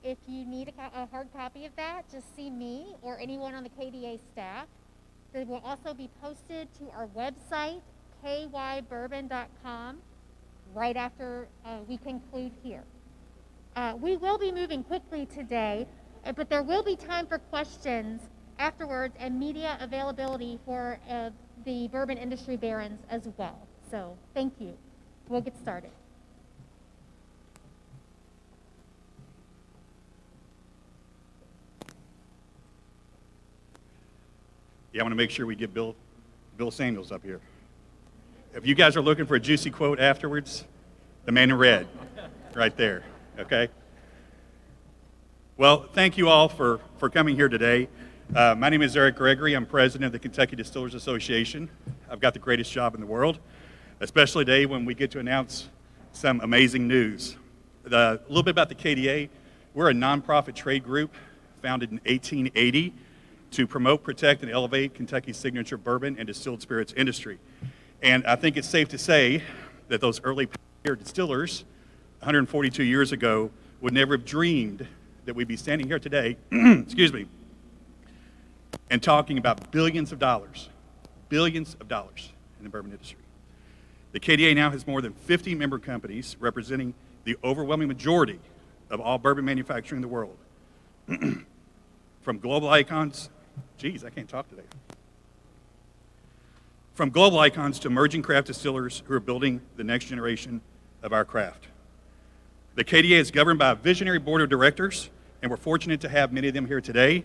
If you need a hard copy of that, just see me or anyone on the KDA staff. They will also be posted to our website, kybourbon.com, right after we conclude here. We will be moving quickly today, but there will be time for questions afterwards and media availability for the bourbon industry barons as well. So thank you. We'll get started. Yeah, I want to make sure we get Bill Samuels up here. If you guys are looking for a juicy quote afterwards, the man in red, right there, okay? Well, thank you all for coming here today. My name is Eric Gregory. I'm president of the Kentucky Distillers Association. I've got the greatest job in the world, especially today when we get to announce some amazing news. A little bit about the KDA. We're a nonprofit trade group founded in 1880 to promote, protect, and elevate Kentucky's signature bourbon and distilled spirits industry. And I think it's safe to say that those early pioneer distillers 142 years ago would never have dreamed that we'd be standing here today, excuse me, and talking about billions of dollars in the bourbon industry. The KDA now has more than 50 member companies representing the overwhelming majority of all bourbon manufacturing in the world. From global icons, geez, I can't talk today. From global icons to emerging craft distillers who are building the next generation of our craft. The KDA is governed by a visionary board of directors, and we're fortunate to have many of them here today,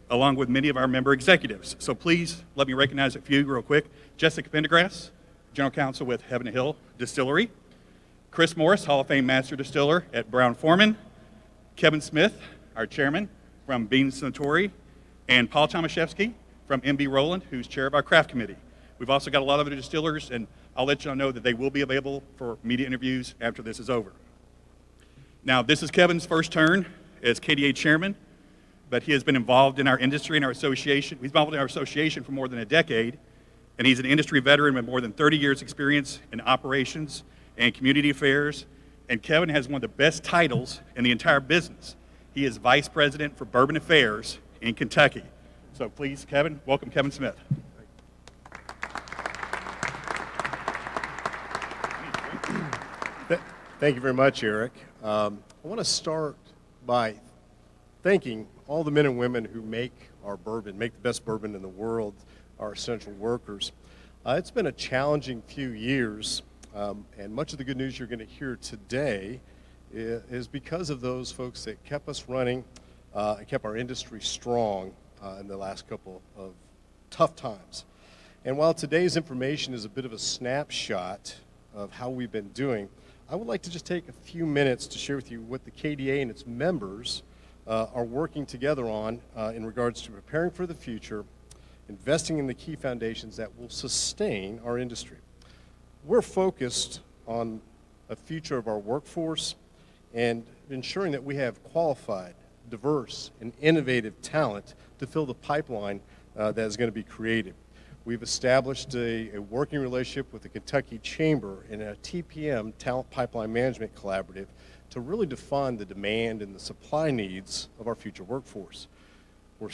along with many of our member executives. So please let me recognize a few real quick. Jessica Pendergrass, General Counsel with Heaven Hill Distillery. Chris Morris, Hall of Fame Master Distiller at Brown-Forman. Kevin Smith, our chairman from Bean Suntory. And Paul Tomaszewski from MB Roland, who's chair of our craft committee. We've also got a lot of other distillers, and I'll let y'all know that they will be available for media interviews after this is over. Now, this is Kevin's first turn as KDA chairman, but he has been involved in our industry and our association. He's involved in our association for more than a decade, and he's an industry veteran with more than 30 years experience in operations and community affairs. And Kevin has one of the best titles in the entire business. He is Vice President for Bourbon Affairs in Kentucky. So please, Kevin, welcome Kevin Smith. Thank you very much, Eric. I want to start by thanking all the men and women who make our bourbon, make the best bourbon in the world, our essential workers. It's been a challenging few years, and much of the good news you're going to hear today is because of those folks that kept us running and kept our industry strong in the last couple of tough times. And while today's information is a bit of a snapshot of how we've been doing, I would like to just take a few minutes to share with you what the KDA and its members are working together on in regards to preparing for the future, investing in the key foundations that will sustain our industry. We're focused on a future of our workforce and ensuring that we have qualified, diverse, and innovative talent to fill the pipeline that is going to be created. We've established a working relationship with the Kentucky Chamber and a TPM, Talent Pipeline Management Collaborative, to really define the demand and the supply needs of our future workforce. We're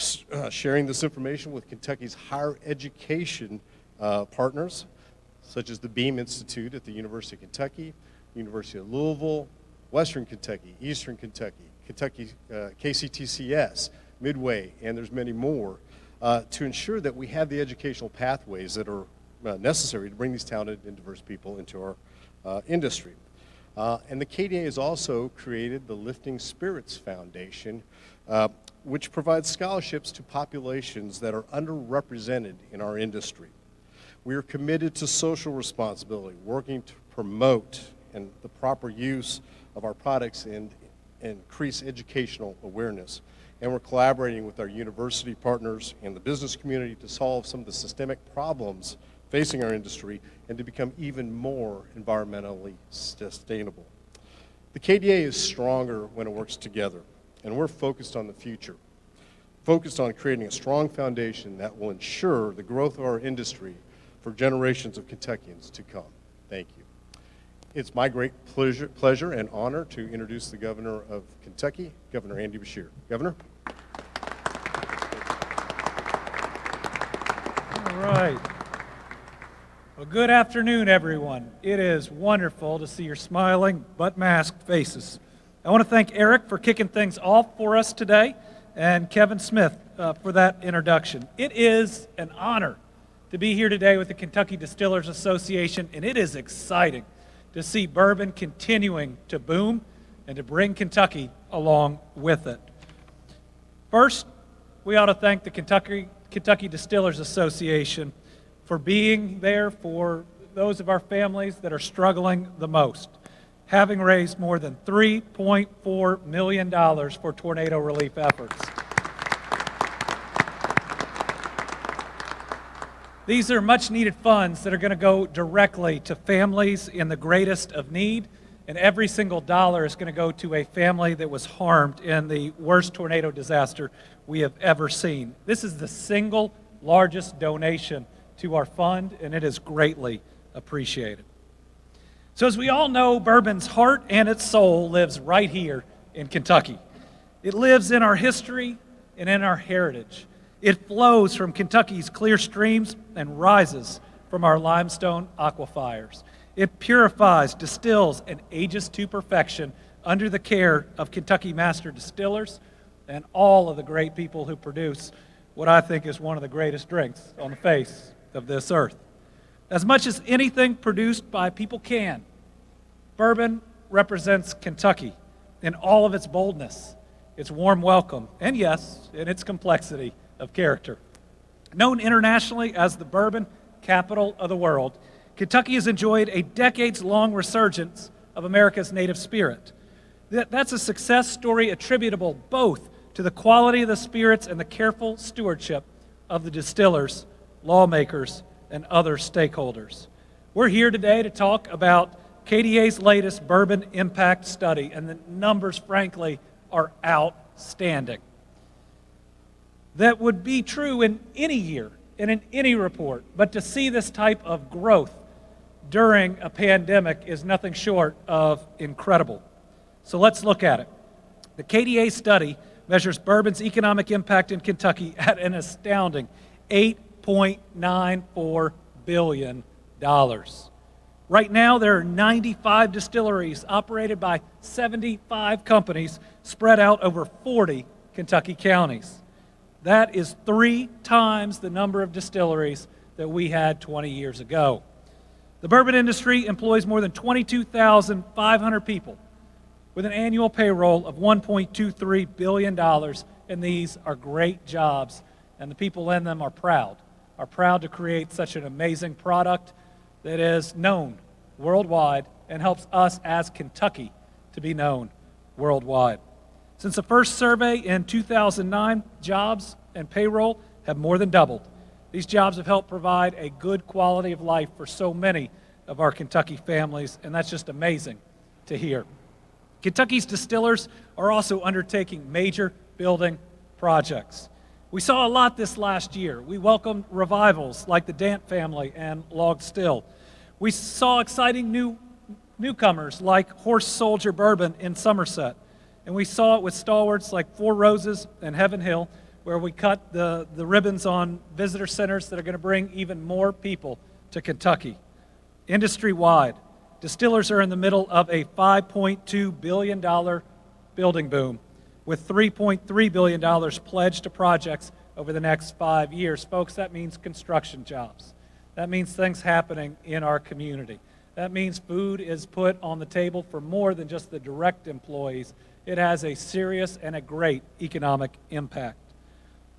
sharing this information with Kentucky's higher education partners, such as the Beam Institute at the University of Kentucky, University of Louisville, Western Kentucky, Eastern Kentucky, Kentucky KCTCS, Midway, and there's many more, to ensure that we have the educational pathways that are necessary to bring these talented and diverse people into our industry. And the KDA has also created the Lifting Spirits Foundation, which provides scholarships to populations that are underrepresented in our industry. We are committed to social responsibility, working to promote and the proper use of our products and increase educational awareness. And we're collaborating with our university partners and the business community to solve some of the systemic problems facing our industry and to become even more environmentally sustainable. The KDA is stronger when it works together, and we're focused on the future, focused on creating a strong foundation that will ensure the growth of our industry for generations of Kentuckians to come. Thank you. It's my great pleasure and honor to introduce the Governor of Kentucky, Governor Andy Beshear. Governor. All right. Well, good afternoon, everyone. It is wonderful to see your smiling but masked faces. I want to thank Eric for kicking things off for us today and Kevin Smith for that introduction. It is an honor to be here today with the Kentucky Distillers Association, and it is exciting to see bourbon continuing to boom and to bring Kentucky along with it. First, we ought to thank the Kentucky Distillers Association for being there for those of our families that are struggling the most, having raised more than $3.4 million for tornado relief efforts. These are much needed funds that are going to go directly to families in the greatest of need, and every single dollar is going to go to a family that was harmed in the worst tornado disaster we have ever seen. This is the single largest donation to our fund, and it is greatly appreciated. So as we all know, bourbon's heart and its soul lives right here in Kentucky. It lives in our history and in our heritage. It flows from Kentucky's clear streams and rises from our limestone aquifers. It purifies, distills, and ages to perfection under the care of Kentucky master distillers and all of the great people who produce what I think is one of the greatest drinks on the face of this earth. As much as anything produced by people can, bourbon represents Kentucky in all of its boldness, its warm welcome, and yes, in its complexity of character. Known internationally as the bourbon capital of the world, Kentucky has enjoyed a decades-long resurgence of America's native spirit. That's a success story attributable both to the quality of the spirits and the careful stewardship of the distillers, lawmakers, and other stakeholders. We're here today to talk about KDA's latest Bourbon Impact Study, and the numbers, frankly, are outstanding. That would be true in any year and in any report, but to see this type of growth during a pandemic is nothing short of incredible. So let's look at it. The KDA study measures bourbon's economic impact in Kentucky at an astounding $8.94 billion. Right now, there are 95 distilleries operated by 75 companies spread out over 40 Kentucky counties. That is 3 times the number of distilleries that we had 20 years ago. The bourbon industry employs more than 22,500 people with an annual payroll of $1.23 billion, and these are great jobs, and the people in them are proud to create such an amazing product that is known worldwide and helps us as Kentucky to be known worldwide. Since the first survey in 2009, jobs and payroll have more than doubled. These jobs have helped provide a good quality of life for so many of our Kentucky families, and that's just amazing to hear. Kentucky's distillers are also undertaking major building projects. We saw a lot this last year. We welcomed revivals like the Dant family and Log Still. We saw exciting newcomers like Horse Soldier Bourbon in Somerset. And we saw it with stalwarts like Four Roses and Heaven Hill, where we cut the ribbons on visitor centers that are going to bring even more people to Kentucky. Industry-wide, distillers are in the middle of a $5.2 billion building boom, with $3.3 billion pledged to projects over the next 5 years. Folks, that means construction jobs. That means things happening in our community. That means food is put on the table for more than just the direct employees. It has a serious and a great economic impact.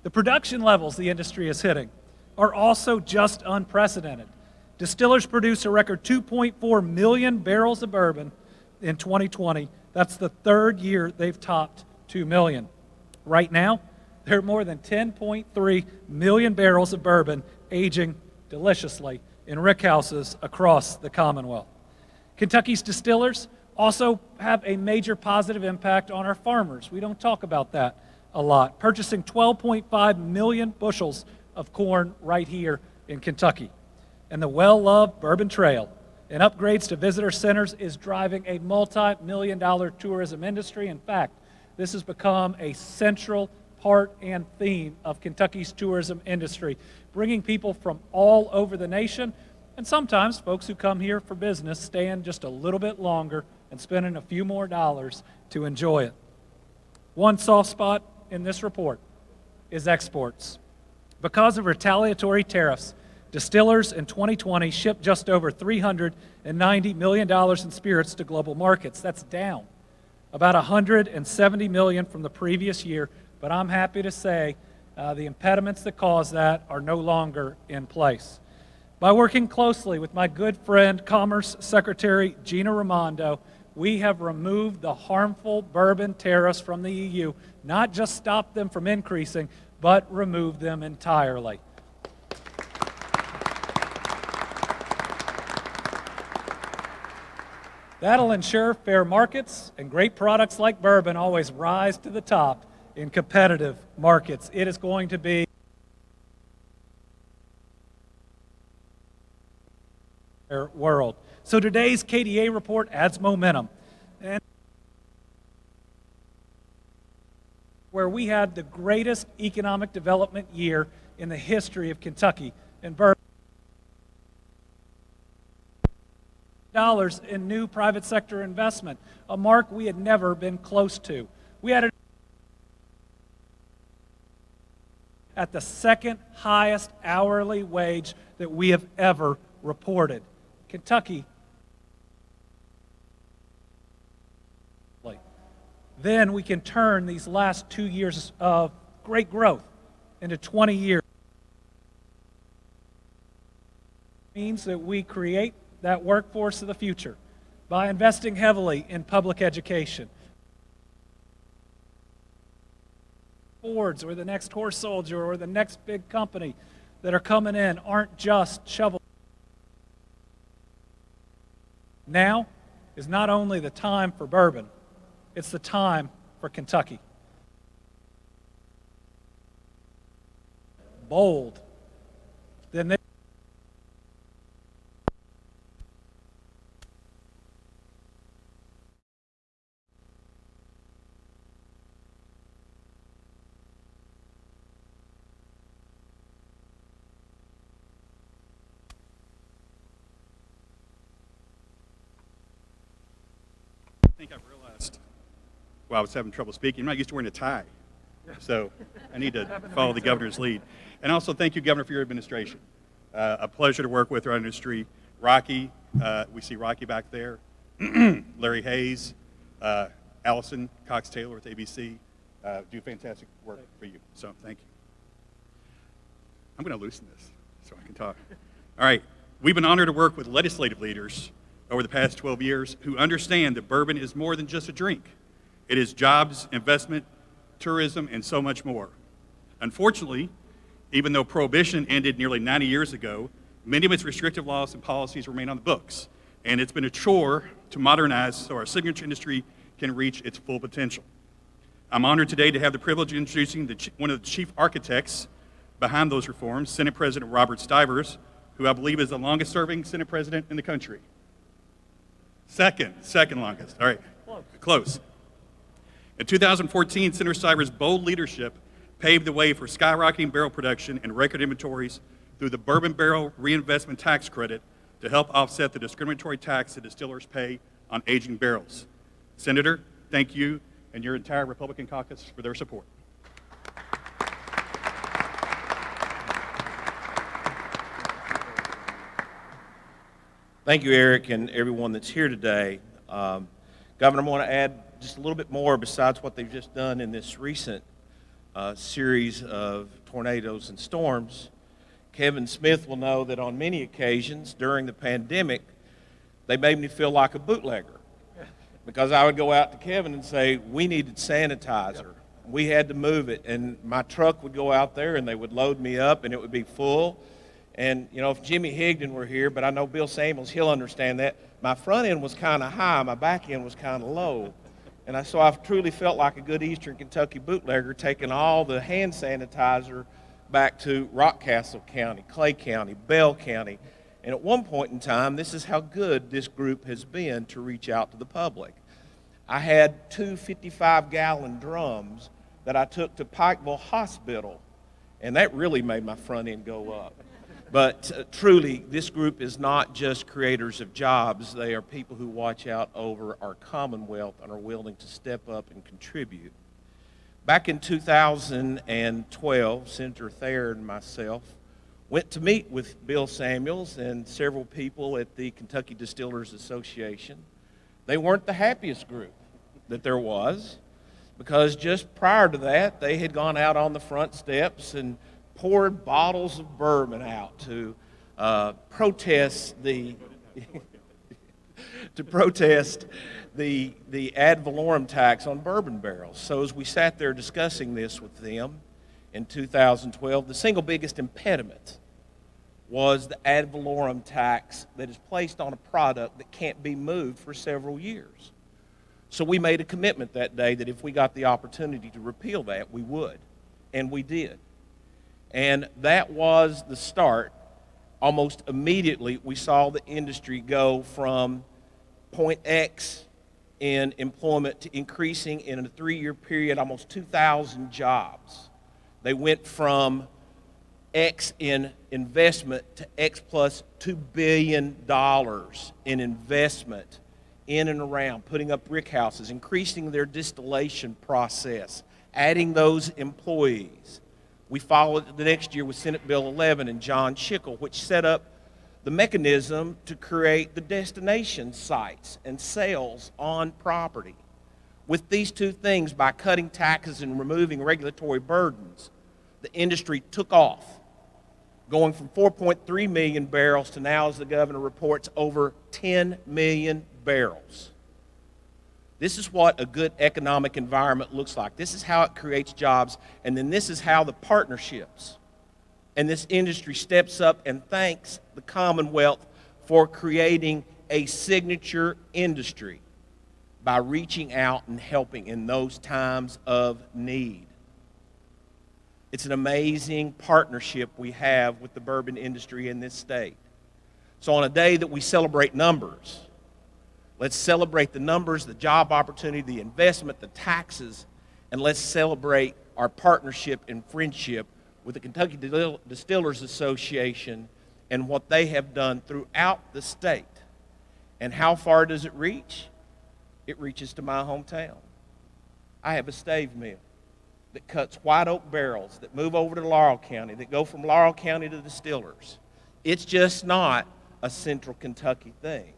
The production levels the industry is hitting are also just unprecedented. Distillers produced a record 2.4 million barrels of bourbon in 2020. That's the third year they've topped 2 million. Right now, there are more than 10.3 million barrels of bourbon aging deliciously in rickhouses across the Commonwealth. Kentucky's distillers also have a major positive impact on our farmers. We don't talk about that a lot. Purchasing 12.5 million bushels of corn right here in Kentucky. And the well-loved Bourbon Trail and upgrades to visitor centers is driving a multi-million-dollar tourism industry. In fact, this has become a central part and theme of Kentucky's tourism industry, bringing people from all over the nation, and sometimes folks who come here for business staying just a little bit longer and spending a few more dollars to enjoy it. One soft spot in this report is exports. Because of retaliatory tariffs, Distillers in 2020 shipped just over $390 million in spirits to global markets. That's down about $170 million from the previous year, but I'm happy to say the impediments that caused that are no longer in place. By working closely with my good friend, Commerce Secretary Gina Raimondo, we have removed the harmful bourbon tariffs from the EU, not just stopped them from increasing, but removed them entirely. That'll ensure fair markets and great products like bourbon always rise to the top in competitive markets. It is going to be a world. So today's KDA report adds momentum. And where we had the greatest economic development year in the history of Kentucky and bourbon. Dollars in new private sector investment, a mark we had never been close to. We had it at the second highest hourly wage that we have ever reported. Kentucky. Then we can turn these last 2 years of great growth into 20 years. It means that we create that workforce of the future by investing heavily in public education. Fords or the next horse soldier or the next big company that are coming in aren't just shovel. Now is not only the time for bourbon, it's the time for Kentucky. Bold. Then they I think I've realized while I was having trouble speaking, I'm not used to wearing a tie. So I need to follow the governor's lead. And also thank you, Governor, for your administration. A pleasure to work with our industry. Rocky, we see Rocky back there. Larry Hayes, Allison Cox-Taylor with ABC, do fantastic work for you. So thank you. I'm going to loosen this so I can talk. All right. We've been honored to work with legislative leaders over the past 12 years who understand that bourbon is more than just a drink. It is jobs, investment, tourism, and so much more. Unfortunately, even though Prohibition ended nearly 90 years ago, many of its restrictive laws and policies remain on the books, and it's been a chore to modernize so our signature industry can reach its full potential. I'm honored today to have the privilege of introducing one of the chief architects behind those reforms, Senate President Robert Stivers, who I believe is the longest-serving Senate President in the country. Second longest. All right, close. In 2014, Senator Stivers' bold leadership paved the way for skyrocketing barrel production and record inventories through the Bourbon Barrel Reinvestment Tax Credit to help offset the discriminatory tax that distillers pay on aging barrels. Senator, thank you and your entire Republican caucus for their support. Thank you, Eric, and everyone that's here today. Governor, I want to add just a little bit more besides what they've just done in this recent series of tornadoes and storms. Kevin Smith will know that on many occasions during the pandemic, they made me feel like a bootlegger because I would go out to Kevin and say, we needed sanitizer. We had to move it, and my truck would go out there and they would load me up and it would be full. And, you know, if Jimmy Higdon were here, but I know Bill Samuels, he'll understand that. My front end was kind of high, my back end was kind of low. And so I've truly felt like a good Eastern Kentucky bootlegger, taking all the hand sanitizer back to Rockcastle County, Clay County, Bell County. And at one point in time, this is how good this group has been to reach out to the public. I had two 55-gallon drums that I took to Pikeville Hospital, and that really made my front end go up. But truly, this group is not just creators of jobs. They are people who watch out over our commonwealth and are willing to step up and contribute. Back in 2012, Senator Thayer and myself went to meet with Bill Samuels and several people at the Kentucky Distillers Association. They weren't the happiest group that there was, because just prior to that, they had gone out on the front steps and poured bottles of bourbon out to protest the the ad valorem tax on bourbon barrels. So as we sat there discussing this with them in 2012, the single biggest impediment was the ad valorem tax that is placed on a product that can't be moved for several years. So we made a commitment that day that if we got the opportunity to repeal that, we would, and we did. And that was the start. Almost immediately, we saw the industry go from point X in employment to increasing in a 3-year period almost 2,000 jobs. They went from X in investment to X plus $2 billion in investment in and around, putting up brick houses, increasing their distillation process, adding those employees. We followed the next year with Senate Bill 11 and John Schickel, which set up the mechanism to create the destination sites and sales on property. With these two things, by cutting taxes and removing regulatory burdens, the industry took off, going from 4.3 million barrels to now, as the governor reports, over 10 million barrels. This is what a good economic environment looks like. This is how it creates jobs, and then this is how the partnerships and this industry steps up and thanks the Commonwealth for creating a signature industry by reaching out and helping in those times of need. It's an amazing partnership we have with the bourbon industry in this state. So on a day that we celebrate numbers, let's celebrate the numbers, the job opportunity, the investment, the taxes, and let's celebrate our partnership and friendship with the Kentucky Distillers Association and what they have done throughout the state. And how far does it reach? It reaches to my hometown. I have a stave mill that cuts white oak barrels that move over to Laurel County, that go from Laurel County to the Distillers. It's just not a central Kentucky thing.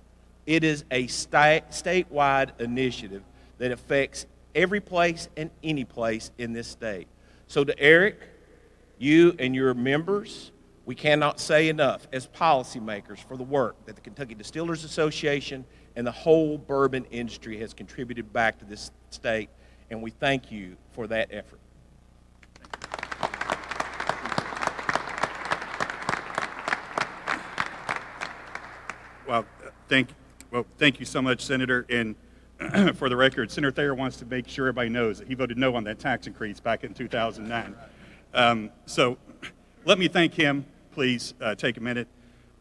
It is a statewide initiative that affects every place and any place in this state. So to Eric, you and your members, we cannot say enough as policymakers for the work that the Kentucky Distillers Association and the whole bourbon industry has contributed back to this state, and we thank you for that effort. Well, thank you so much, Senator. And for the record, Senator Thayer wants to make sure everybody knows that he voted no on that tax increase back in 2009. So let me thank him. Please take a minute.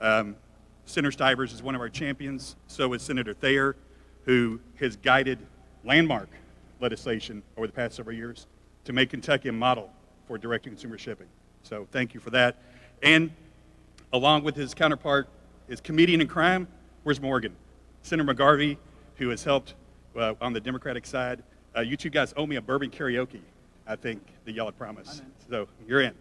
Senator Stivers is one of our champions. So is Senator Thayer, who has guided landmark legislation over the past several years to make Kentucky a model for direct-to-consumer shipping. So thank you for that. And along with his counterpart, his comedian in crime, where's Morgan? Senator McGarvey, who has helped on the Democratic side. You two guys owe me a bourbon karaoke, I think, that y'all had promised. So you're in.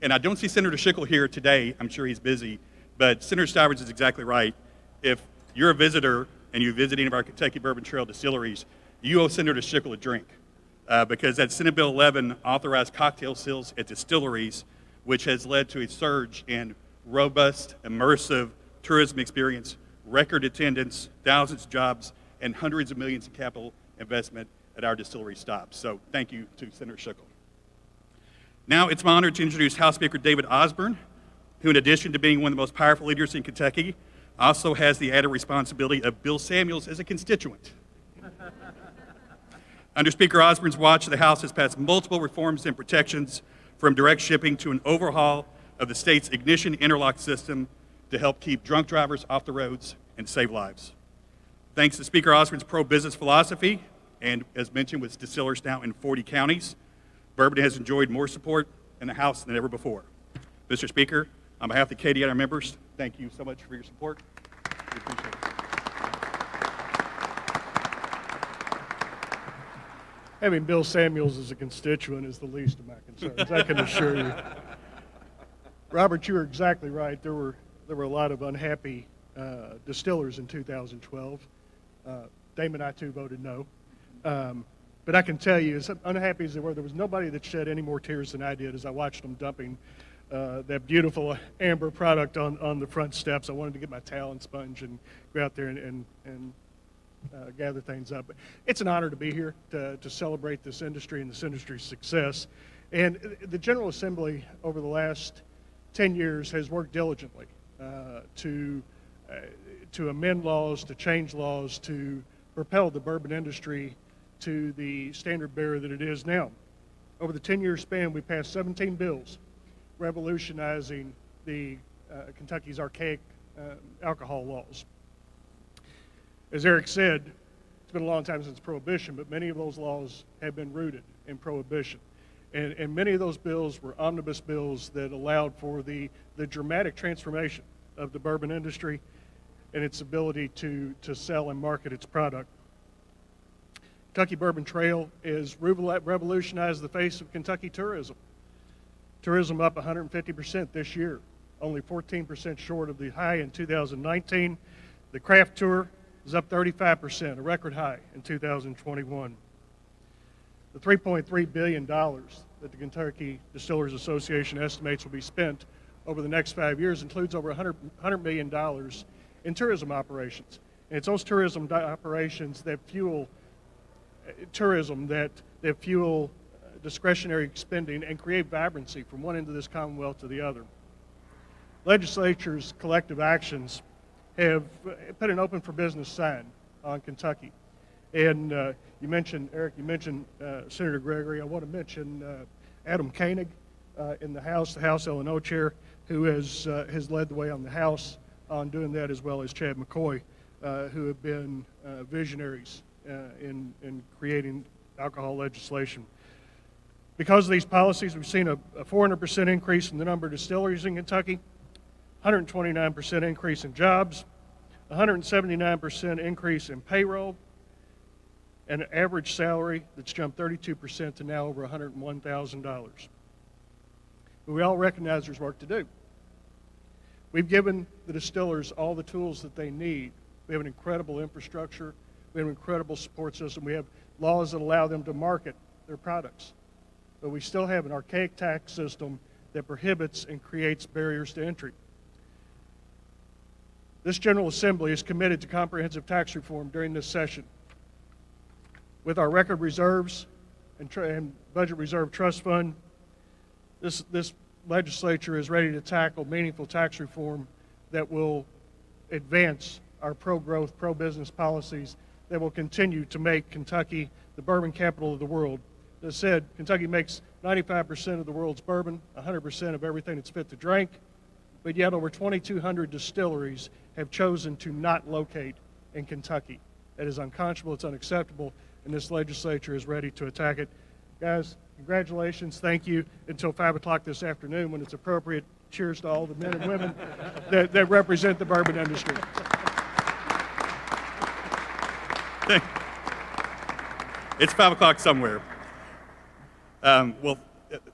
And I don't see Senator Schickel here today. I'm sure he's busy. But Senator Stivers is exactly right. If you're a visitor and you visit any of our Kentucky Bourbon Trail distilleries, you owe Senator Schickel a drink. Because that Senate Bill 11 authorized cocktail sales at distilleries, which has led to a surge in robust, immersive tourism experience, record attendance, thousands of jobs, and hundreds of millions of capital investment at our distillery stops. So thank you to Senator Schickel. Now it's my honor to introduce House Speaker David Osborne, who in addition to being one of the most powerful leaders in Kentucky, also has the added responsibility of Bill Samuels as a constituent. Under Speaker Osborne's watch, the House has passed multiple reforms and protections, from direct shipping to an overhaul of the state's ignition interlock system to help keep drunk drivers off the roads and save lives. Thanks to Speaker Osborne's pro-business philosophy, and as mentioned with Distillers now in 40 counties, bourbon has enjoyed more support in the House than ever before. Mr. Speaker, on behalf of the KDA and our members, thank you so much for your support. We appreciate it. Having Bill Samuels as a constituent is the least of my concerns, I can assure you. Robert, you are exactly right. There were a lot of unhappy distillers in 2012. Dame and I too voted no. But I can tell you, as unhappy as they were, there was nobody that shed any more tears than I did as I watched them dumping that beautiful amber product on the front steps. I wanted to get my towel and sponge and go out there and gather things up. It's an honor to be here to celebrate this industry and this industry's success. And the General Assembly over the last 10 years has worked diligently to amend laws, to change laws, to propel the bourbon industry to the standard bearer that it is now. Over the 10-year span, we passed 17 bills revolutionizing the Kentucky's archaic alcohol laws. As Eric said, it's been a long time since Prohibition, but many of those laws have been rooted in Prohibition. And many of those bills were omnibus bills that allowed for the dramatic transformation of the bourbon industry and its ability to sell and market its product. Kentucky Bourbon Trail has revolutionized the face of Kentucky tourism. Tourism up 150% this year, only 14% short of the high in 2019. The craft tour is up 35%, a record high in 2021. The $3.3 billion that the Kentucky Distillers Association estimates will be spent over the next 5 years includes over $100 million in tourism operations. And it's those tourism operations that fuel tourism, that fuel discretionary spending and create vibrancy from one end of this Commonwealth to the other. Legislature's collective actions have put an open for business sign on Kentucky. And you mentioned, Eric, Senator Gregory. I want to mention Adam Koenig in the House L&O chair, who has led the way on the House on doing that, as well as Chad McCoy, who have been visionaries in creating alcohol legislation. Because of these policies, we've seen a 400% increase in the number of distilleries in Kentucky, 129% increase in jobs, 179% increase in payroll, and an average salary that's jumped 32% to now over $101,000. But we all recognize there's work to do. We've given the distillers all the tools that they need. We have an incredible infrastructure. We have an incredible support system. We have laws that allow them to market their products. But we still have an archaic tax system that prohibits and creates barriers to entry. This General Assembly is committed to comprehensive tax reform during this session. With our record reserves and budget reserve trust fund, this legislature is ready to tackle meaningful tax reform that will advance our pro-growth, pro-business policies that will continue to make Kentucky the bourbon capital of the world. As I said, Kentucky makes 95% of the world's bourbon, 100% of everything that's fit to drink, but yet over 2,200 distilleries have chosen to not locate in Kentucky. That is unconscionable, it's unacceptable, and this legislature is ready to attack it. Guys, congratulations, thank you. Until 5 o'clock this afternoon when it's appropriate, cheers to all the men and women that represent the bourbon industry. It's 5 o'clock somewhere. Well,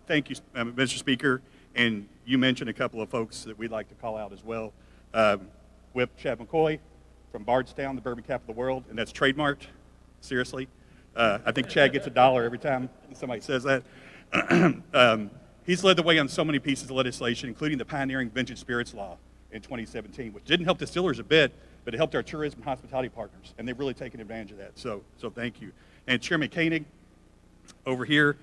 thank you, Mr. Speaker. And you mentioned a couple of folks that we'd like to call out as well. Whip Chad McCoy from Bardstown, the bourbon capital of the world, and that's trademarked, seriously. I think Chad gets $1 every time somebody says that. He's led the way on so many pieces of legislation, including the pioneering vintage spirits law in 2017, which didn't help distillers a bit, but it helped our tourism and hospitality partners, and they've really taken advantage of that. So thank you. And Chairman Koenig over here,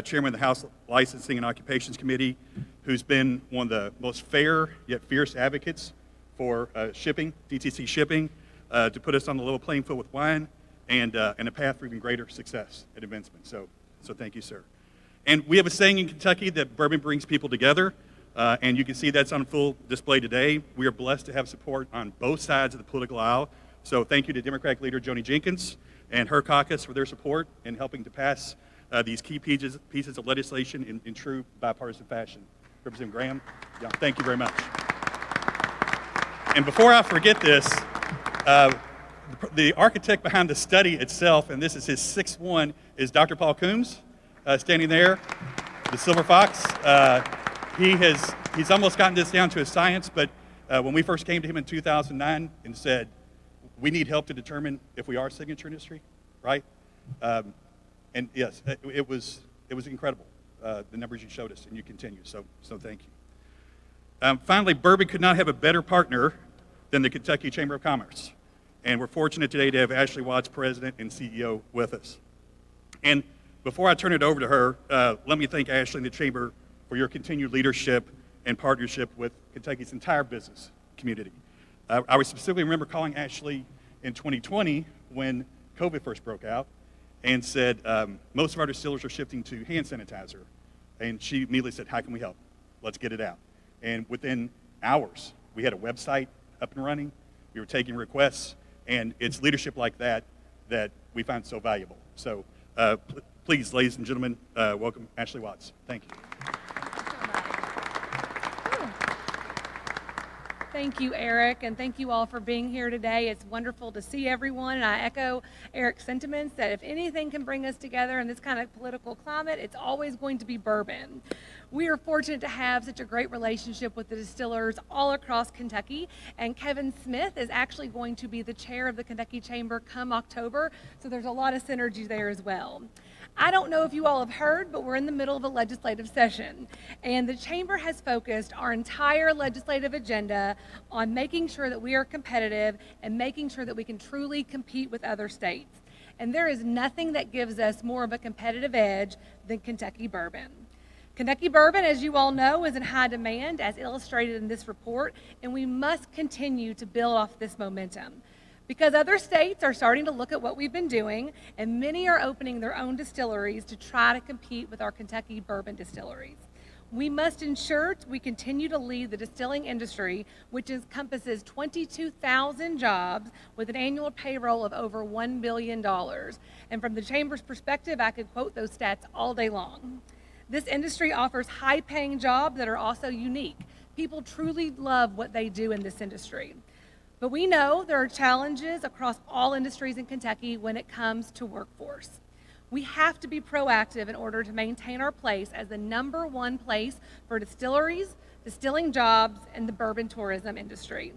Chairman of the House Licensing and Occupations Committee, who's been one of the most fair yet fierce advocates for shipping, DTC shipping, to put us on the level playing field with wine and a path for even greater success and advancement. So thank you, sir. And we have a saying in Kentucky that bourbon brings people together. And you can see that's on full display today. We are blessed to have support on both sides of the political aisle. So thank you to Democratic leader Joni Jenkins and her caucus for their support in helping to pass these key pieces of legislation in true bipartisan fashion. Representative Graham, yeah, thank you very much. And before I forget this, the architect behind the study itself, and this is his sixth one, is Dr. Paul Coombs, standing there, the Silver Fox. He's almost gotten this down to a science, but when we first came to him in 2009 and said, we need help to determine if we are a signature industry, right? And yes, it was incredible, the numbers you showed us, and you continue, so thank you. Finally, bourbon could not have a better partner than the Kentucky Chamber of Commerce. And we're fortunate today to have Ashley Watts, President and CEO, with us. And before I turn it over to her, let me thank Ashley and the Chamber for your continued leadership and partnership with Kentucky's entire business community. I would specifically remember calling Ashley in 2020 when COVID first broke out and said, most of our distillers are shifting to hand sanitizer. And she immediately said, how can we help? Let's get it out. And within hours, we had a website up and running. We were taking requests. And it's leadership like that that we find so valuable. So please, ladies and gentlemen, welcome Ashley Watts. Thank you. Thank you, Eric, and thank you all for being here today. It's wonderful to see everyone, and I echo Eric's sentiments that if anything can bring us together in this kind of political climate, it's always going to be bourbon. We are fortunate to have such a great relationship with the distillers all across Kentucky, and Kevin Smith is actually going to be the chair of the Kentucky Chamber come October, so there's a lot of synergy there as well. I don't know if you all have heard, but we're in the middle of a legislative session, and the Chamber has focused our entire legislative agenda on making sure that we are competitive and making sure that we can truly compete with other states. And there is nothing that gives us more of a competitive edge than Kentucky bourbon. Kentucky bourbon, as you all know, is in high demand, as illustrated in this report, and we must continue to build off this momentum. Because other states are starting to look at what we've been doing, and many are opening their own distilleries to try to compete with our Kentucky bourbon distilleries. We must ensure we continue to lead the distilling industry, which encompasses 22,000 jobs with an annual payroll of over $1 billion. And from the Chamber's perspective, I could quote those stats all day long. This industry offers high-paying jobs that are also unique. People truly love what they do in this industry. But we know there are challenges across all industries in Kentucky when it comes to workforce. We have to be proactive in order to maintain our place as the #1 place for distilleries, distilling jobs, and the bourbon tourism industry.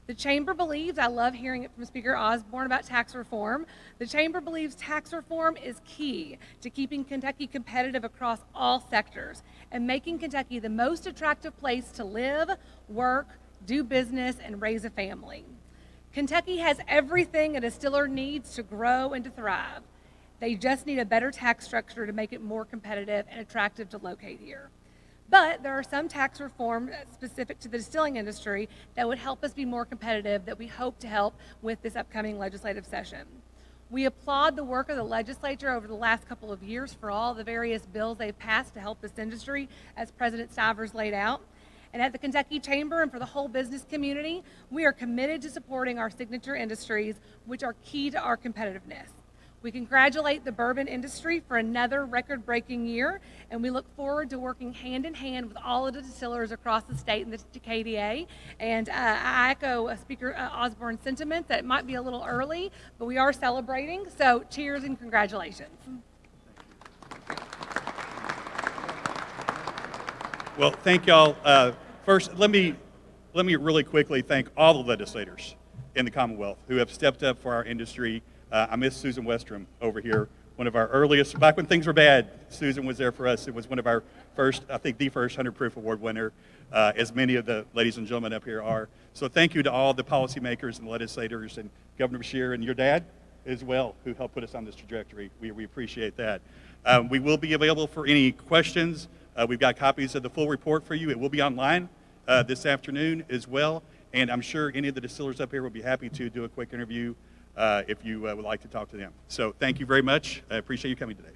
The Chamber believes, I love hearing it from Speaker Osborne about tax reform, the Chamber believes tax reform is key to keeping Kentucky competitive across all sectors and making Kentucky the most attractive place to live, work, do business, and raise a family. Kentucky has everything a distiller needs to grow and to thrive. They just need a better tax structure to make it more competitive and attractive to locate here. But there are some tax reform specific to the distilling industry that would help us be more competitive that we hope to help with this upcoming legislative session. We applaud the work of the legislature over the last couple of years for all the various bills they've passed to help this industry, as President Stivers laid out. And at the Kentucky Chamber and for the whole business community, we are committed to supporting our signature industries, which are key to our competitiveness. We congratulate the bourbon industry for another record-breaking year, and we look forward to working hand in hand with all of the distillers across the state and the KDA. And I echo Speaker Osborne's sentiment that it might be a little early, but we are celebrating. So cheers and congratulations. Well, thank y'all. First, let me really quickly thank all the legislators in the Commonwealth who have stepped up for our industry. I miss Susan Westrom over here, one of our earliest, back when things were bad, Susan was there for us. It was one of our first, I think the first 100 Proof Award winner, as many of the ladies and gentlemen up here are. So thank you to all the policymakers and legislators and Governor Beshear and your dad as well, who helped put us on this trajectory. We appreciate that. We will be available for any questions. We've got copies of the full report for you. It will be online this afternoon as well. And I'm sure any of the distillers up here will be happy to do a quick interview if you would like to talk to them. So thank you very much. I appreciate you coming today.